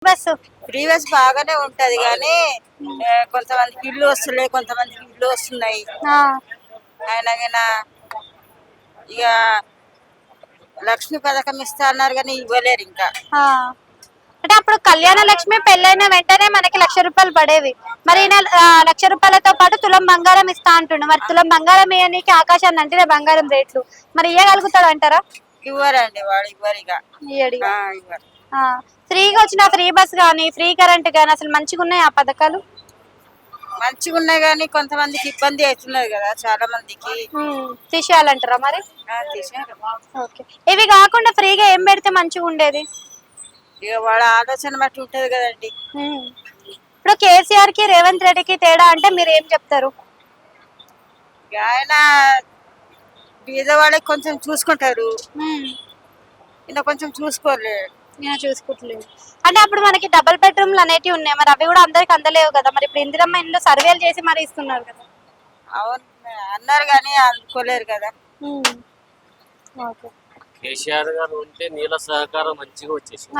Bus free bus బాగానే ఉంటది కానీ కొంతమందికి ఇల్లు వస్తున్నాయి, కొంతమందికి ఇల్లు వస్తున్నాయి. ఆ, అయినా ఇక లక్ష్మి పథకం ఇస్తా అన్నారు కానీ ఇవ్వలేరు ఇంకా. ఆ. అంటే అప్పుడు కళ్యాణ లక్ష్మి పెళ్ళైన వెంటనే మనకి 1,00,000 పడేవి. మరి ఈయన 1,00,000 పాటు తులం బంగారం ఇస్తా అంటుండు. మరి తులం బంగారం ఇవ్వనీకి ఆకాశాన్ని అంటే బంగారం రేట్లు మరి ఇవ్వగలుగుతాడు అంటారా? ఇవ్వరండి, వాడు ఇవ్వరు ఇక. ఇయ్యడిగా. ఇవ్వరు. ఫ్రీగా వచ్చిన ఫ్రీ బస్ గానీ ఫ్రీ కరెంట్ గానీ అసలు మంచిగా ఉన్నాయి ఆ పథకాలు? మంచిగా ఉన్నాయి కానీ కొంతమందికి ఇబ్బంది అవుతున్నది కదా, చాలా మందికి. తీసేయాలంటారా మరి? తీసారు. ఓకే. ఇవి కాకుండా ఫ్రీగా ఏం పెడితే మంచిగా ఉండేది? ఇక వాళ్ళ ఆలోచన బట్టి ఉంటది కదండి. ఇప్పుడు కేసీఆర్ కి రేవంత్ రెడ్డికి తేడా అంటే మీరు ఏం చెప్తారు? ఇక ఆయన బీదవాళ్ళకి కొంచెం చూసుకుంటారు, ఇంకా కొంచెం చూసుకోలేదు. నేను చూసుకుంటలేదు. అంటే అప్పుడు మనకి డబుల్ బెడ్రూమ్లు అనేటివి ఉన్నాయి, మరి అవి కూడా అందరికి అందలేవు కదా. మరి ఇప్పుడు ఇందిరమ్మ ఇంట్లో సర్వేలు చేసి మరి ఇస్తున్నారు కదా. అవును అన్నారు కానీ అందుకోలేరు కదా. ఓకే. కేసీఆర్ గారు ఉంటే నీళ్ళ సహకారం మంచిగా వచ్చేసింది.